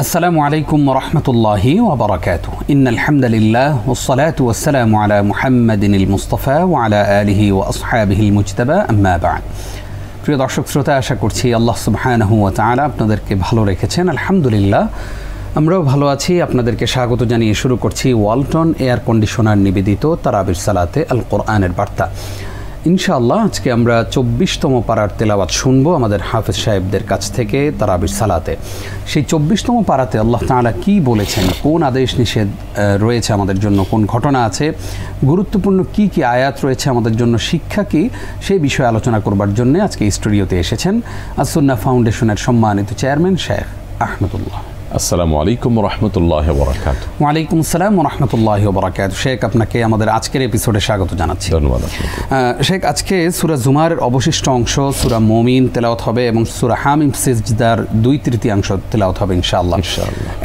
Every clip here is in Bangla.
আসসালামু আলাইকুম রহমতুল্লাহি ওয়া বারাকাতুহু ইন্নাল হামদুলিল্লাহ ওয়াসসালাতু ওয়াসসালামু আলা মুহাম্মাদিনিল মুস্তাফা ওয়া আলা আলিহি ওয়া আসহাবিহিল মুজতাবা আম্মা বা'দ। প্রিয় দর্শক শ্রোতা, আশা করছি আল্লাহ সুবহানাহু ওয়া তাআলা আপনাদেরকে ভালো রেখেছেন। আলহামদুলিল্লাহ আমরাও ভালো আছি। আপনাদেরকে স্বাগত জানিয়ে শুরু করছি ওয়ালটন এয়ার কন্ডিশনার নিবেদিত তারাবির সালাতে আল কোরআনের বার্তা। ইনশাআল্লাহ আজকে আমরা ২৪তম পারার তেলাওয়াত শুনবো আমাদের হাফেজ সাহেবদের কাছ থেকে তারাবির সালাতে। সেই ২৪তম পারাতে আল্লাহ তাআলা কি বলেছেন, কোন আদেশ নিষেধ রয়েছে আমাদের জন্য, কোন ঘটনা আছে, গুরুত্বপূর্ণ কি কি আয়াত রয়েছে আমাদের জন্য, শিক্ষা কি, সেই বিষয়ে আলোচনা করবার জন্য আজকে স্টুডিওতে এসেছেন আসুন্নাহ ফাউন্ডেশনের সম্মানিত চেয়ারম্যান শেখ আহমদুল্লাহ। আসসালামু আলাইকুম রহমতুল্লাহ বরাকাতুহু। ওয়ালাইকুম আসসালাম রহমতুল্লাহ বরাকাতুহু। শেখ, আপনাকে আমাদের আজকের এপিসোডে স্বাগত জানাচ্ছি। ধন্যবাদ। শেখ, আজকে সূরা জুমারের অবশিষ্ট অংশ সূরা মুমিন তেলাওয়াত হবে এবং সূরা হামিম সিজদার ২/৩ তেলাওয়াত হবে ইনশাআল্লাহ।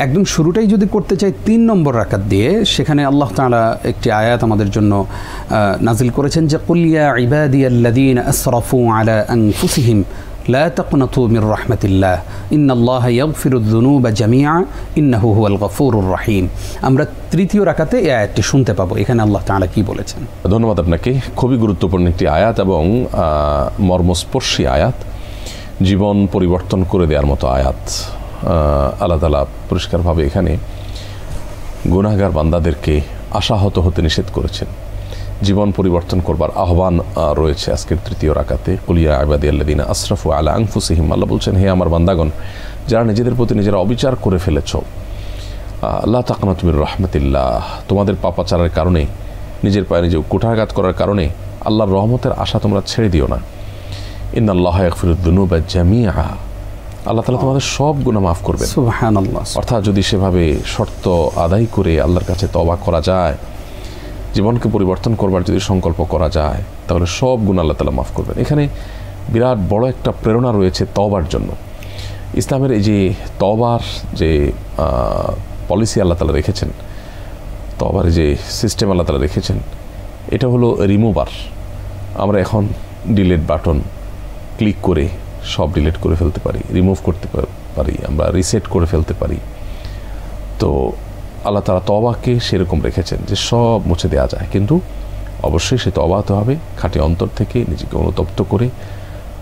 একদম শুরুটাই যদি করতে চাই ৩ নম্বর রাকাত দিয়ে, সেখানে আল্লাহ তাআলা একটি আয়াত আমাদের জন্য নাজিল করেছেন যে কুল ইয়া ইবাদিয়াল্লাযীনা আসরাফু আলা আনফুসিহিম লা তাকনাতু মির রাহমাতিল্লাহ ইন্নাল্লাহা ইয়াগফিরুয যুনুবা জামিআ ইন্নাহু হুয়াল গফুরুর রহিম। আমরা তৃতীয় রাকাতে এই আয়াতটি শুনতে পাবো। এখানে আল্লাহ তাআলা কি বলেছেন? ধন্যবাদ আপনাকে। খুবই গুরুত্বপূর্ণ একটি আয়াত এবং মর্মস্পর্শী আয়াত, জীবন পরিবর্তন করে দেওয়ার মতো আয়াত। আল্লাহ তাআলা পরিষ্কারভাবে এখানে গুনাহগার বান্দাদেরকে আশাহত হতে নিষেধ করেছেন। জীবন পরিবর্তন করবার আহ্বান রয়েছে আজকের তৃতীয় রাকাতে। কুল ইয়া ইবাদিয়াল্লাযীনা আসরাফু আলা আনফুসিহিম। আল্লাহ বলছেন, হে আমার বান্দাগণ, যারা নিজেদের প্রতি নিজেরা অবিচার করে ফেলেছ, লা তাকনাতু মির রাহমাতিল্লাহ, তোমাদের পাপাচারের কারণে, নিজের পায়ে নিজে কুঠারাঘাত করার কারণে আল্লাহর রহমতের আশা তোমরা ছেড়ে দিও না। ইন্নাল্লাহা ইয়াগফিরুয যুনুবা জামিআ, আল্লাহ তাআলা তোমাদের সব গুনাহ মাফ করবেন। সুবহানাল্লাহ। অর্থাৎ যদি সেভাবে শর্ত আদায় করে আল্লাহর কাছে তওবা করা যায়, জীবনকে পরিবর্তন করবার যদি সংকল্প করা যায়, তাহলে সব গুনাহ আল্লাহ তাআলা মাফ করবেন। এখানে বিরাট বড় একটা প্রেরণা রয়েছে তওবার জন্য। ইসলামের এই যে তওবার যে পলিসি আল্লাহ তাআলা রেখেছেন, তওবার যে সিস্টেম আল্লাহ তাআলা রেখেছেন, এটা হলো রিমুভার। আমরা এখন ডিলিট বাটন ক্লিক করে সব ডিলিট করে ফেলতে পারি, রিমুভ করতে পারি, আমরা রিসেট করে ফেলতে পারি। তো আল্লাহ তাআলা তওবাকে সেরকম রেখেছেন যে সব মুছে দেওয়া যায়, কিন্তু অবশ্যই সে তওবা হতে হবে খাঁটি অন্তর থেকে, নিজেকে অনুতপ্ত করে,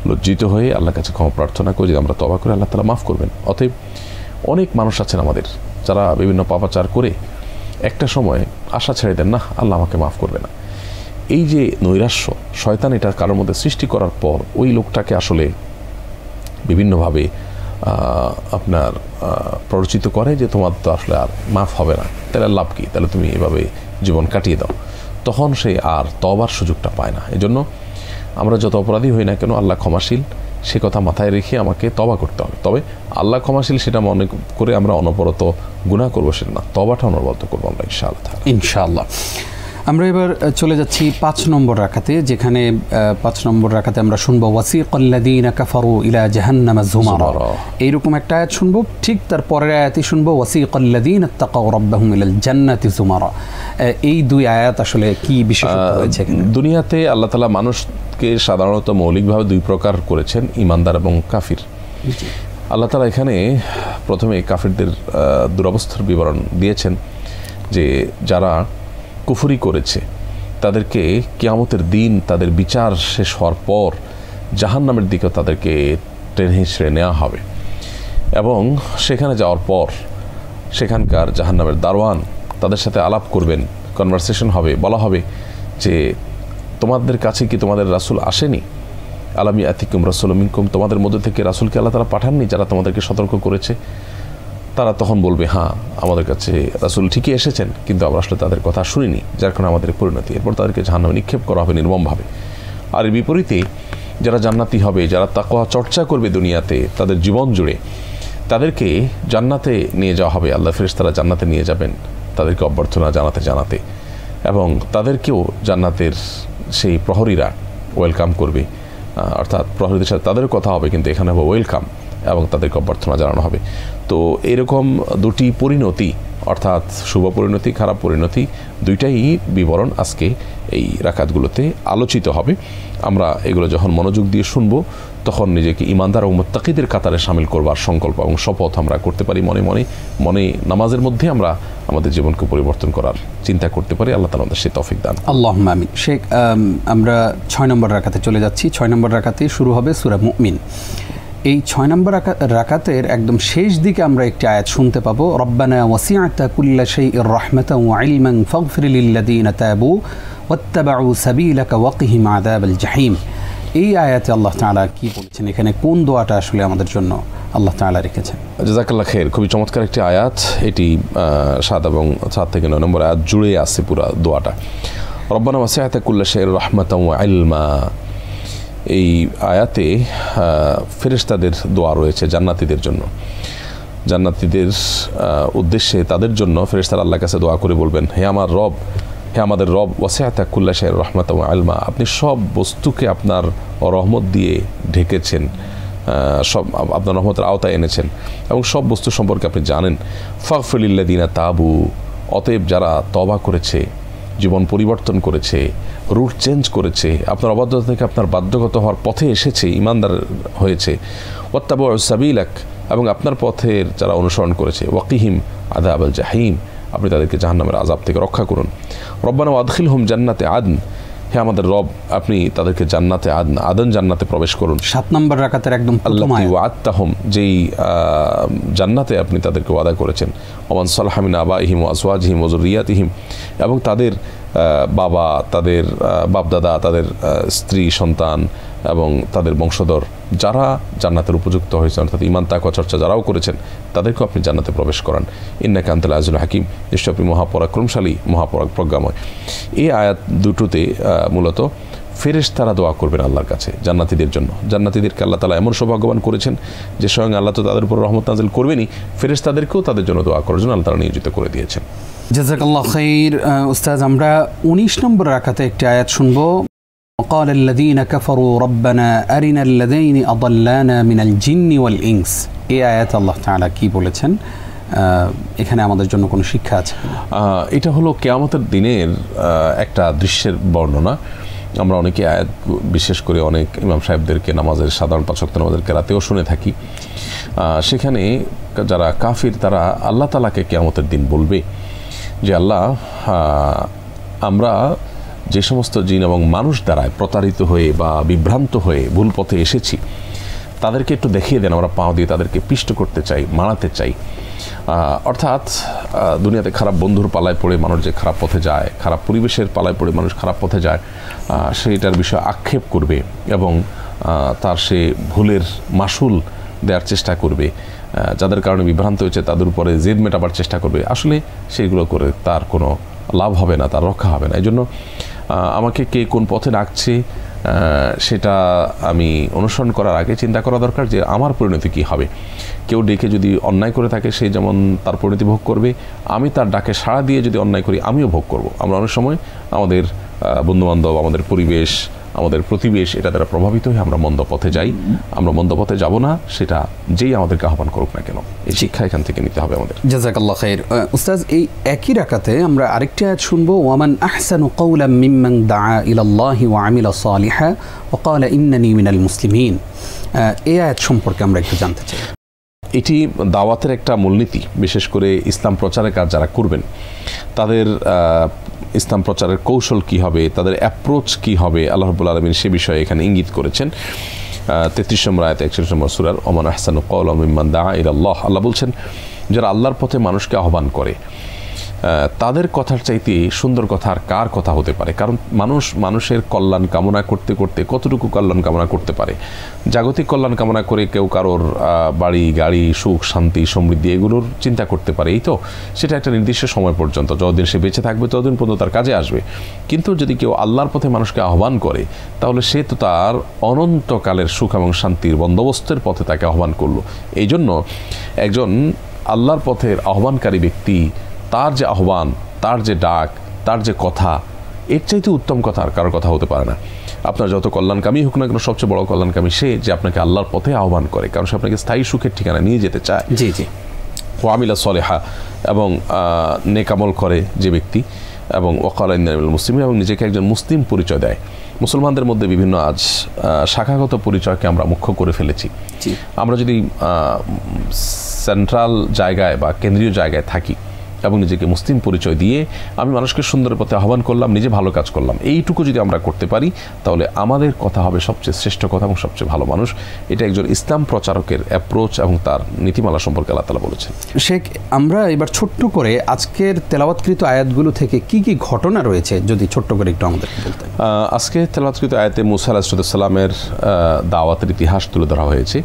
লজ্জিত হয়ে আল্লাহর কাছে ক্ষমা প্রার্থনা করে যদি আমরা তওবা করে আল্লাহ তাআলা মাফ করবেন। অতএব অনেক মানুষ আছেন আমাদের যারা বিভিন্ন পাপাচার করে একটা সময় আশা ছেড়ে দেন, না আল্লাহ আমাকে মাফ করবে না। এই যে নৈরাশ্য শয়তান এটা কারোর মধ্যে সৃষ্টি করার পর ওই লোকটাকে আসলে বিভিন্নভাবে আপনার প্ররোচিত করে যে তোমার তো আসলে আর মাফ হবে না, তাহলে লাভ কি, তাহলে তুমি এভাবে জীবন কাটিয়ে দাও। তখন সে আর তওবার সুযোগটা পায় না। এজন্য আমরা যত অপরাধী হই না কেন, আল্লাহ ক্ষমাশীল, সে কথা মাথায় রেখে আমাকে তওবা করতে হবে। তবে আল্লাহ ক্ষমাশীল সেটা মনে করে আমরা অনবরত গুনাহ করবো সেটা না, তওবাটা অনবরত করবো আমরা ইনশাআল্লাহ। আমরা এবার চলে যাচ্ছি ৫ নম্বর রাকাতে, যেখানে ৫ নম্বর রাকাতে আমরা শুনবো ওয়াসিকাল্লাযীনা কাফারু ইলা জাহান্নামা যুমারা। এইরকম একটা আয়াত শুনবো, ঠিক তার পরের আয়াতই শুনবো ওয়াসিকাল্লাযীনা তাকাউ রাব্বাহুম ইলাল জান্নাতি যুমারা। এই দুই আয়াত আসলে কি বিশেষত্ব রয়েছে? দুনিয়াতে আল্লাহ তাআলা মানুষকে সাধারণত মৌলিকভাবে দুই প্রকার করেছেন, ঈমানদার এবং কাফির। আল্লাহ তাআলা এখানে প্রথমে কাফিরদের দুরবস্থার বিবরণ দিয়েছেন যে যারা কুফরি করেছে তাদেরকে কিয়ামতের দিন তাদের বিচার শেষ হওয়ার পর জাহান্নামের দিকে তাদেরকে টেনে হিঁচড়ে নেওয়া হবে এবং সেখানে যাওয়ার পর সেখানকার জাহান্নামের দারওয়ান তাদের সাথে আলাপ করবেন, কনভারসেশন হবে, বলা হবে যে তোমাদের কাছে কি তোমাদের রাসূল আসেনি? আলাম ইয়াতিকুম রাসূলুম মিনকুম, তোমাদের মধ্যে থেকে রাসূলকে আল্লাহ তাআলা পাঠাননি যারা তোমাদেরকে সতর্ক করেছে? তারা তখন বলবে, হ্যাঁ আমাদের কাছে রাসূল ঠিকই এসেছেন, কিন্তু আমরা আসলে তাদের কথা শুনিনি, যার কারণে আমাদের পরিণতি। এরপর তাদেরকে জাহান্নামে নিক্ষেপ করা হবে নির্মমভাবে। আর এর বিপরীতে যারা জান্নাতি হবে, যারা তাকওয়া চর্চা করবে দুনিয়াতে তাদের জীবন জুড়ে, তাদেরকে জান্নাতে নিয়ে যাওয়া হবে। আল্লাহ ফেরেশতারা জান্নাতে নিয়ে যাবেন তাদেরকে অভ্যর্থনা জানাতে এবং তাদেরকেও জান্নাতের সেই প্রহরীরা ওয়েলকাম করবে, অর্থাৎ প্রহরীদের সাথে তাদের কথা হবে, কিন্তু এখানে হবে ওয়েলকাম এবং তাদেরকে অভ্যর্থনা জানানো হবে। তো এরকম দুটি পরিণতি অর্থাৎ শুভ পরিণতি খারাপ পরিণতি দুইটাই বিবরণ আজকে এই রাকাতগুলোতে আলোচিত হবে। আমরা এগুলো যখন মনোযোগ দিয়ে শুনবো তখন নিজেকে ইমানদার ও মুত্তাকিদের কাতারে শামিল করবার সংকল্প এবং শপথ আমরা করতে পারি। মনে নামাজের মধ্যে আমরা আমাদের জীবনকে পরিবর্তন করার চিন্তা করতে পারি। আল্লাহ তাআলা আমাদের সেই তৌফিক দান। আল্লাহুম্মা আমিন। শেখ, আমরা 6 নম্বর রাকাতে চলে যাচ্ছি। 6 নম্বর রাকাতে শুরু হবে সূরা মুমিন। এই 6 নম্বর রাকাতের একদম শেষ দিকে আমরা একটি আয়াত শুনতে পাবো, রব্বানা ওয়াসি'তা কুল্লা শাইইর রাহমাতান ওয়া ইলমান ফাগফির লিল্লাযীনা তাবু ওয়াত্তাবাউ সাবিলাকা ওয়াকিহিম আযাবাল জাহিম। এই আয়াতে আল্লাহ তাআলা কি বলেছেন, এখানে কোন দোয়াটা আসলে আমাদের জন্য আল্লাহ তাআলা রেখেছেন? জাযাকাল্লাহ খাইর। খুবই চমৎকার একটি আয়াত। এটি 7 এবং 7 থেকে 9 নম্বর আয়াত জুড়ে আছে পুরো দোয়াটা। রব্বানা ওয়াসি'তা কুল্লা শাইইর রাহমাতান ওয়া ইলমা। এই আয়াতে ফেরেশতাদের দোয়া রয়েছে জান্নাতীদের জন্য। জান্নাতীদের উদ্দেশ্যে তাদের জন্য ফেরেশতারা আল্লাহর কাছে দোয়া করে বলবেন, হে আমার রব, হে আমাদের রব, ওয়াসি'তা কুল্লা শাইইর রাহমাতান ওয়া ইলমা, আপনি সব বস্তুকে আপনার রহমত দিয়ে ঢেকেছেন, সব আপনার রহমতের আওতায় এনেছেন এবং সব বস্তু সম্পর্কে আপনি জানেন। ফাগফির লিল্লাযীনা তাবু, অতএব যারা তওবা করেছে, জীবন পরিবর্তন করেছে, রুট চেঞ্জ করেছে, আপনার অবাধ্যতা থেকে আপনার বাধ্যগত হওয়ার পথে এসেছে, ইমানদার হয়েছে, ওয়াত্তাবাউ সাবিলাক, এবং আপনার পথের যারা অনুসরণ করেছে, ওয়াকিহিম আযাবাল জাহিম, আপনি তাদেরকে জাহান্নামের আযাব থেকে রক্ষা করুন। রব্বানা ওয়াদখিলহুম জান্নাতে আদন, হে আমাদের রব, আপনি তাদেরকে জান্নাতে আদন জান্নাতে প্রবেশ করুন। 7 নম্বর রাকাতের একদম আল্লাতী ওয়া'আদতাহুম, যেই জান্নাতে আপনি তাদেরকে ওয়াদা করেছেন। ওমান সালাহা মিন আবাইহিম ওয়া আজওয়াজিহিম ওয়া যুররিয়াতিহিম, এবং তাদের বাবা, তাদের বাপদাদা, তাদের স্ত্রী সন্তান এবং তাদের বংশধর যারা জান্নাতের উপযুক্ত হয়েছে, অর্থাৎ ঈমান তাকওয়া চর্চা যারাও করেছেন, তাদেরকেও আপনি জান্নাতে প্রবেশ করান। ইন্নাকা আনতাল আজিজুল হাকিম, নিশ্চয় আপনি মহাপরাক্রমশালী, মহাপ্রজ্ঞাময়। এই আয়াত দুটোতে মূলত ফেরেশতারা দোয়া করবেন আল্লাহর কাছে জান্নাতীদের জন্য। জান্নাতীদেরকে আল্লাহ তাআলা এমন সৌভাগ্যবান করেছেন যে স্বয়ং আল্লাহ তো তাদের উপর রহমত নাজিল করবেনই, ফেরেশতাদেরকেও তাদের জন্য দোয়া করার জন্য আল্লাহ তাআলা নিয়োজিত করে দিয়েছেন। জাযাকাল্লাহ খাইর। উস্তাদ, আমরা 19 নম্বর রাকাতে একটি আয়াত শুনবো, وقال الذين كفروا ربنا أرنا الذين أضلانا من الجن والإنس। এই আয়াত আল্লাহ তাআলা কি বলেছেন, এখানে আমাদের জন্য কোনো শিক্ষা আছে? এটা হলো কিয়ামতের দিনের একটা দৃশ্যের বর্ণনা। আমরা অনেকে আয়াত, বিশেষ করে অনেক ইমাম সাহেবদেরকে নামাজের সাধারণ 5 ওয়াক্ত নামাজের কেরাতেও শুনে থাকি। সেখানে যারা কাফির তারা আল্লাহ তাআলাকে কিয়ামতের দিন বলবে যে আল্লাহ, আমরা যে সমস্ত জিন এবং মানুষ দ্বারা প্রতারিত হয়ে বা বিভ্রান্ত হয়ে ভুল পথে এসেছি, তাদেরকে একটু দেখিয়ে দেন, আমরা পাও দিয়ে তাদেরকে পিষ্ট করতে চাই, মারাতে চাই। অর্থাৎ দুনিয়াতে খারাপ বন্ধুর পালায় পড়ে মানুষ যে খারাপ পথে যায়, খারাপ পরিবেশের পালায় পড়ে মানুষ খারাপ পথে যায়, সেইটার বিষয়ে আক্ষেপ করবে এবং তার সে ভুলের মাসুল দেওয়ার চেষ্টা করবে। যাদের কারণে বিভ্রান্ত হয়েছে তাদের উপরে জেদ মেটাবার চেষ্টা করবে। আসলে সেইগুলো করে তার কোনো লাভ হবে না, তার রক্ষা হবে না। এই জন্য আমাকে কে কোন পথে ডাকছে সেটা আমি অনুসরণ করার আগে চিন্তা করা দরকার যে আমার পরিণতি কী হবে। কেউ ডেকে যদি অন্যায় করে থাকে, সে যেমন তার পরিণতি ভোগ করবে, আমি তার ডাকে সাড়া দিয়ে যদি অন্যায় করি আমিও ভোগ করব। আমরা অনেক সময় আমাদের বন্ধুবান্ধব, আমাদের পরিবেশ, আমাদের প্রতিবেশ, এটা দ্বারা প্রভাবিত হয়ে আমরা মন্দ পথে যাই। আমরা মন্দ পথে যাব না, সেটা যেই আমাদেরকে আহ্বান করুক না কেন, এই শিক্ষা এখান থেকে নিতে হবে আমাদের। জাযাকাল্লাহ খাইর। উস্তাদ, এই একই রাকাতে আমরা আরেকটি আয়াত শুনবো, ওয়ামান আহসানু কাওলাম মিম্মান দাআ ইলাল্লাহি ওয়া আমিলা সালিহা ওয়া ক্বালা ইন্নানি মিনাল মুসলিমিন। এই আয়াত সম্পর্কে আমরা একটু জানতে চাই। এটি দাওয়াতের একটা মূলনীতি। বিশেষ করে ইসলাম প্রচারের কাজ যারা করবেন তাদের ইসলাম প্রচারের কৌশল কি হবে, তাদের অ্যাপ্রোচ কি হবে, আল্লাহ রাব্বুল আলামিন সে বিষয়ে এখানে ইঙ্গিত করেছেন। 33 নম্বর আয়াতে 41 নম্বর সূরার ওমান আহসানু কাওলাম মিম্মান দাআ ইলাল্লাহ। আল্লাহ বলছেন যারা আল্লাহর পথে মানুষকে আহ্বান করে, তাদের কথার চাইতে সুন্দর কথা আর কার কথা হতে পারে? কারণ মানুষের কল্যাণ কামনা করতে করতে কতটুকু কল্যাণ কামনা করতে পারে? জাগতিক কল্যাণ কামনা করে কেউ কারোর বাড়ি, গাড়ি, সুখ, শান্তি, সমৃদ্ধি এগুলোর চিন্তা করতে পারে, এই তো সেটা একটা নির্দিষ্ট সময় পর্যন্ত, যতদিন সে বেঁচে থাকবে ততদিন পর্যন্ত তার কাজে আসবে। কিন্তু যদি কেউ আল্লাহর পথে মানুষকে আহ্বান করে, তাহলে সে তো তার অনন্তকালের সুখ এবং শান্তির বন্দোবস্তের পথে তাকে আহ্বান করলো। এই জন্য একজন আল্লাহর পথের আহ্বানকারী ব্যক্তি, তার যে আহ্বান, তার যে ডাক, তার যে কথা, এর চাইতে উত্তম কথা আর কারোর কথা হতে পারে না। আপনার যত কল্যাণকামী হোক না কেন, সবচেয়ে বড় কল্যাণকামী সে যে আপনাকে আল্লাহর পথে আহ্বান করে, কারণ সে আপনাকে স্থায়ী সুখের ঠিকানা নিয়ে যেতে চায়। জি জি। ওয়ামিলা সলেহা এবং নেকামল করে যে ব্যক্তি, এবং ওয়াকাল ইন্নাল মুসলিম, এবং নিজেকে একজন মুসলিম পরিচয় দেয়। মুসলমানদের মধ্যে বিভিন্ন আজ শাখাগত পরিচয়কে আমরা মুখ্য করে ফেলেছি। আমরা যদি সেন্ট্রাল জায়গায় বা কেন্দ্রীয় জায়গায় থাকি এবং নিজেকে মুসলিম পরিচয় দিয়ে আমি মানুষকে সুন্দরের পথে আহ্বান করলাম, নিজে ভালো কাজ করলাম, এইটুকু যদি আমরা করতে পারি তাহলে আমাদের কথা হবে সবচেয়ে শ্রেষ্ঠ কথা এবং সবচেয়ে ভালো মানুষ। এটা একজন ইসলাম প্রচারকের অ্যাপ্রোচ এবং তার নীতিমালা সম্পর্কে আল্লাহ তাআলা বলেছেন। শেখ, আমরা এবার ছোট্ট করে আজকের তেলাওয়াতকৃত আয়াতগুলো থেকে কি কি ঘটনা রয়েছে যদি ছোট্ট করে একটু আমাদের বলতেন। আজকে তেলাওয়াতকৃত আয়াতে মুসা আলাইহিস সালামের দাওয়াতের ইতিহাস তুলে ধরা হয়েছে,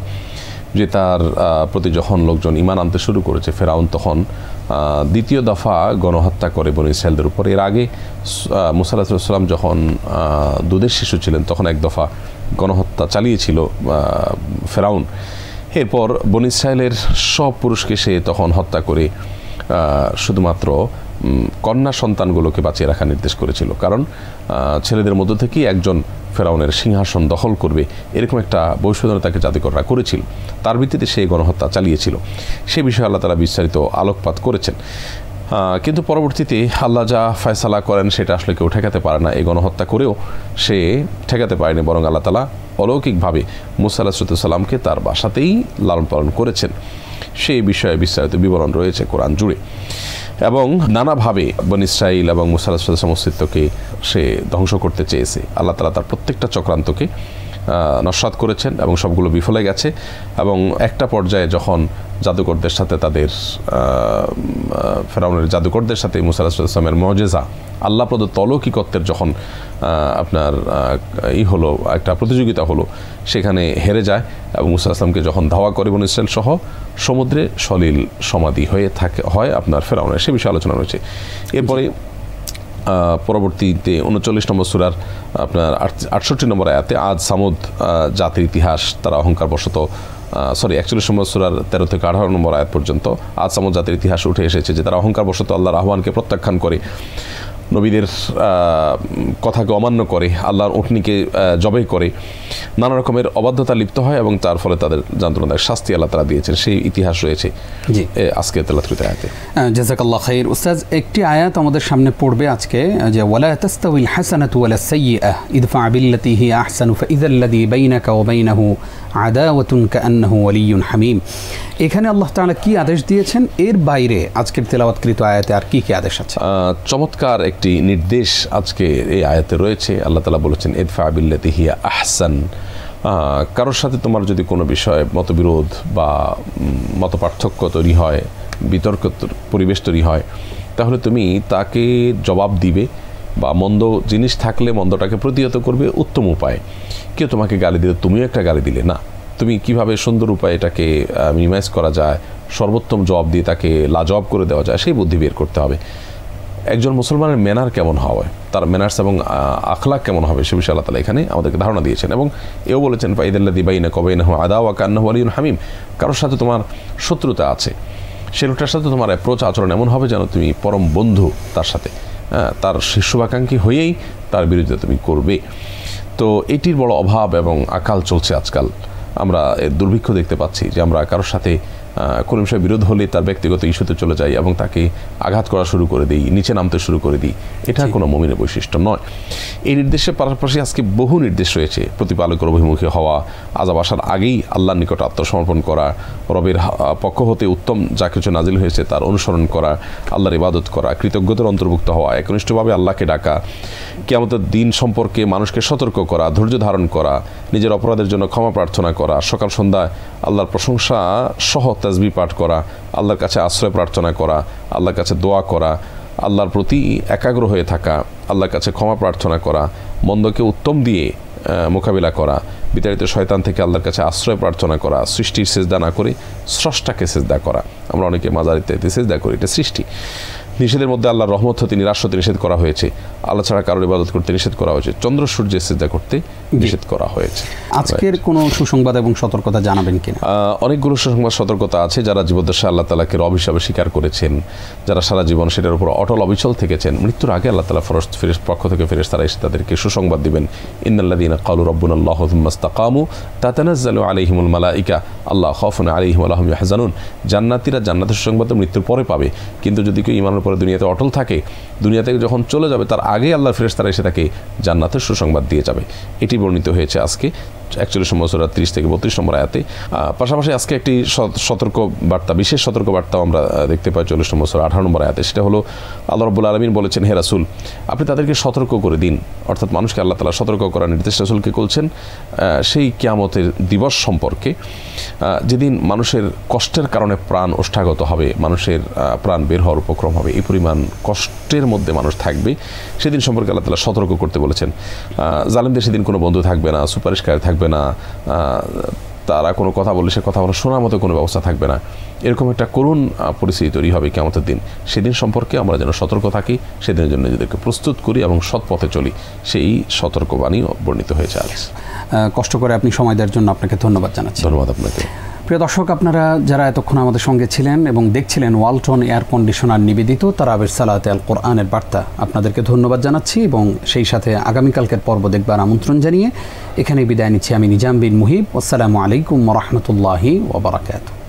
যে তার প্রতি যখন লোকজন ঈমান আনতে শুরু করেছে, ফেরাউন তখন দ্বিতীয় দফা গণহত্যা করে বনী ইসরাঈলদের উপর। এর আগে মুসা আলাইহিস সালাম যখন দুধের শিশু ছিলেন তখন এক দফা গণহত্যা চালিয়েছিল ফেরাউন। এরপর বনী ইসরাঈলের সব পুরুষকে সে তখন হত্যা করে শুধুমাত্র কন্যা সন্তানগুলোকে বাঁচিয়ে রাখার নির্দেশ করেছিল, কারণ ছেলেদের মধ্য থেকেই একজন ফেরাউনের সিংহাসন দখল করবে, এরকম একটা ভবিষ্যদ্বাণী তাকে জাতিকররা করেছিল। তার ভিত্তিতে সেই গণহত্যা চালিয়েছিল। সে বিষয়ে আল্লাহ তাআলা বিস্তারিত আলোকপাত করেছেন। কিন্তু পরবর্তীতে আল্লাহ যা ফয়সালা করেন সেটা আসলে কেউ ঠেকাতে পারে না। এই গণহত্যা করেও সে ঠেকাতে পারেনি, বরং আল্লাহ তাআলা অলৌকিকভাবে মুসা আলাইহিস সালামকে তার বাসাতেই লালন পালন করেছেন। সেই বিষয়ে বিস্তারিত বিবরণ রয়েছে কোরআন জুড়ে। এবং নানাভাবে বনী ইসরাঈল এবং মুসা আলাইহিস সালামের অস্তিত্বকে সে ধ্বংস করতে চেয়েছে। আল্লাহ তাআলা তার প্রত্যেকটা চক্রান্তকে নস্যাৎ করেছেন এবং সবগুলো বিফলে গেছে। এবং একটা পর্যায়ে যখন জাদুকরদের সাথে তাদের ফেরাউনের জাদুকরদের সাথে মুসা আলাইহিস সালামের মুজিজা আল্লাহ প্রদত্ত অলৌকিকত্বের যখন আপনার হলো একটা প্রতিযোগিতা হলো, সেখানে হেরে যায় এবং মুসা আসলামকে যখন ধাওয়া করে বনী ইসরাঈল সহ সমুদ্রে সলিল সমাধি হয় আপনার ফেরাউনের। সে বিষয়ে আলোচনা রয়েছে। এরপরে পরবর্তীতে 39 নম্বর সূরার আপনার 68 নম্বর আয়াতে আদ সামুদ জাতির ইতিহাস, তারা অহংকারবশত 41 নম্বর সূরার 13 থেকে 18 নম্বর আয়াত পর্যন্ত আদ সামুদ জাতির ইতিহাস উঠে এসেছে, যে তারা অহংকারবশত আল্লাহর আহ্বানকে প্রত্যাখ্যান করে, নবীদের কথাকে অমান্য করে, আল্লাহর উটনিকে জবাই করে, নানা রকমের অবাধ্যতা লিপ্ত হয় এবং তার ফলে তাদের যন্ত্রণাদায়ক শাস্তি আল্লাহ তাআলা দিয়েছেন। সেই ইতিহাস রয়েছে আজকে তেলাওয়াতকৃত আয়াতে। জাযাকাল্লাহ খাইর। উস্তাদ, একটি আয়াত আমাদের সামনে পড়বে আজকে, যে ওয়ালা তাস্তাউল হাসানাতু ওয়ালা সাইয়্যিআহ ইদফা বিল্লাতী হিয়া আহসানু ফাইযাল্লাযী বাইনাকা ওয়া বাইনাহু আদাওয়াতুন কাআন্নাহু ওয়ালিয়্যুন হামীম। এখানে আল্লাহ তাআলা কি আদেশ দিয়েছেন, এর বাইরে আজকের তেলাওয়াতকৃত আয়াতে আর কি কি আদেশ আছে? চমৎকার একটি নির্দেশ আজকে এই আয়াতে রয়েছে। আল্লাহ তাআলা বলেছেন ইদফা বিল্লাতী হিয়া আহসান। কারোর সাথে তোমার যদি কোনো বিষয়ে মতবিরোধ বা মতপার্থক্য তৈরি হয়, বিতর্ক পরিবেশ তৈরি হয়, তাহলে তুমি তাকে জবাব দিবে বা মন্দ জিনিস থাকলে মন্দটাকে প্রতিহত করবে উত্তম উপায়ে। কেউ তোমাকে গালি দিলে তুমিও একটা গালি দিলে না, তুমি কিভাবে সুন্দর উপায়ে এটাকে মিনিমাইজ করা যায়, সর্বোত্তম জবাব দিয়ে তাকে লাজবাব করে দেওয়া যায়, সেই বুদ্ধি বের করতে হবে। একজন মুসলমানের ম্যানার কেমন হয়, তার ম্যানার্স এবং আখলাক কেমন হবে, সে বিষয়ে আল্লাহ তাআলা এখানে আমাদেরকে ধারণা দিয়েছেন। এবং এও বলেছেন ফাইযাল্লাযী বাইনাকা ওয়া বাইনাহু আদাওয়া কান্নাহু ওয়ালিয়্যুন হামীম। কারোর সাথে তোমার শত্রুতা আছে, সে লোকটার সাথে তোমার অ্যাপ্রোচ আচরণ এমন হবে যেন তুমি পরম বন্ধু তার সাথে, তার শুভাকাঙ্ক্ষী হয়েই তার বিরুদ্ধে তুমি করবে। তো এটির বড় অভাব এবং আকাল চলছে আজকাল। আমরা এর দুর্ভিক্ষ দেখতে পাচ্ছি যে আমরা কারোর সাথে কোনো বিষয়ে বিরোধ হলে তার ব্যক্তিগত ইস্যুতে চলে যাই এবং তাকে আঘাত করা শুরু করে দিই, নিচে নামতে শুরু করে দিই। এটা কোনো মুমিনের বৈশিষ্ট্য নয়। এই নির্দেশের পাশাপাশি আজকে বহু নির্দেশ রয়েছে। প্রতিপালকের অভিমুখী হওয়া, আযাব আসার আগেই আল্লাহর নিকট আত্মসমর্পণ করা, রবের পক্ষ হতে উত্তম যা কিছু নাজিল হয়েছে তার অনুসরণ করা, আল্লাহর ইবাদত করা, কৃতজ্ঞতার অন্তর্ভুক্ত হওয়া, একনিষ্ঠভাবে আল্লাহকে ডাকা, কিয়ামতের দিন সম্পর্কে মানুষকে সতর্ক করা, ধৈর্য ধারণ করা, নিজের অপরাধের জন্য ক্ষমা প্রার্থনা করা, সকাল সন্ধ্যা আল্লাহর প্রশংসা সহ তাসবিহ পাঠ করা, আল্লাহর কাছে আশ্রয় প্রার্থনা করা, আল্লাহর কাছে দোয়া করা, আল্লাহর প্রতি একাগ্র হয়ে থাকা, আল্লাহর কাছে ক্ষমা প্রার্থনা করা, মন্দকে উত্তম দিয়ে মোকাবিলা করা, বিতাড়িত শয়তান থেকে আল্লাহর কাছে আশ্রয় প্রার্থনা করা, সৃষ্টির সেজদা না করে স্রষ্টাকে সেজদা করা। আমরা অনেকে মাজারিতে সেজদা করি, এটা সৃষ্টি। নিষেধের মধ্যে আল্লাহর রহমত হতে নিরাশ হতে নিষেধ করা হয়েছে, আল্লাহ ছাড়া কারোর ইবাদত করতে নিষেধ করা হয়েছে, চন্দ্র সূর্যের সিজদা করতে নিষেধ করা হয়েছে। আজকের কোনো সুসংবাদ এবং সতর্কতা জানাবেন কিনা? অনেকগুলো সুসংবাদ সতর্কতা আছে। যারা জীবদ্দশায় আল্লাহ তাআলাকে রব হিসাবে স্বীকার করেছেন, যারা সারা জীবন সেটার উপর অটল অবিচল থেকেছেন, মৃত্যুর আগে আল্লাহ তাআলা পক্ষ থেকে ফেরেশতারা এসে তাদেরকে সুসংবাদ দিবেন। ইন্নাল্লাযীনা ক্বালু রাব্বুনাল্লাহু থুম্মা ইসতাকামু তাতানাজ্জালু আলাইহিমুল মালাইকা আল্লা খাউফুন আলাইহিম ওয়া লা হুম ইয়াহজানুন। জান্নাতীরা জান্নাতের সুসংবাদ মৃত্যুর পরে পাবে, কিন্তু যদি কেউ ঈমানের পরে দুনিয়াতে অটল থাকে, দুনিয়া থেকে যখন চলে যাবে তার আগে আল্লাহর ফেরেশতারা এসে তাকে জান্নাতের সুসংবাদ দিয়ে যাবে। এটি বর্ণিত হয়েছে আজকে 41 নম্বর সূরা 30 থেকে 32 নম্বর আয়াতে। পাশাপাশি আজকে একটি সতর্ক বার্তা, বিশেষ সতর্ক বার্তাও আমরা দেখতে পাই 40 নম্বর সূরা 18 নম্বর আয়াতে। সেটা হলো আল্লাহ রাব্বুল আলামিন বলেছেন, হে রাসূল আপনি তাদেরকে সতর্ক করে দিন, অর্থাৎ মানুষকে আল্লাহ তাআলা সতর্ক করার নির্দেশ রাসূলকে করছেন সেই কিয়ামতের দিবস সম্পর্কে, যেদিন মানুষের কষ্টের কারণে প্রাণ ওষ্ঠাগত হবে, মানুষের প্রাণ বের হওয়ার উপক্রম হবে, এই পরিমাণ কষ্টের মধ্যে মানুষ থাকবে, সেদিন সম্পর্কে আল্লাহ তাআলা সতর্ক করতে বলেছেন। জালেমদের সেদিন কোনো বন্ধু থাকবে না, সুপারিশকারী থাকবে না, তারা কোনো কথা বললে সে কথা বলা শোনার মতো কোনো ব্যবস্থা থাকবে না। এরকম একটা করুণ পরিস্থিতি তৈরি হবে কিয়ামতের দিন। সেদিন সম্পর্কে আমরা যেন সতর্ক থাকি, সেদিনের জন্য নিজেদেরকে প্রস্তুত করি এবং সৎ পথে চলি, সেই সতর্কবাণী বর্ণিত হয়েছে আজ। কষ্ট করে আপনি সময় দেওয়ার জন্য আপনাকে ধন্যবাদ জানাচ্ছি। ধন্যবাদ আপনাকে। প্রিয় দর্শক, আপনারা যারা এতক্ষণ আমাদের সঙ্গে ছিলেন এবং দেখছিলেন ওয়ালটন এয়ার কন্ডিশনার নিবেদিত তারাবির সালাতে আল কোরআনের বার্তা, আপনাদেরকে ধন্যবাদ জানাচ্ছি এবং সেই সাথে আগামীকালকের পর্ব দেখবার আমন্ত্রণ জানিয়ে এখানে বিদায় নিচ্ছি আমি নিজাম বিন মুহিব। আসসালামু আলাইকুম ওয়া রাহমাতুল্লাহি ওয়া বারাকাতুহু।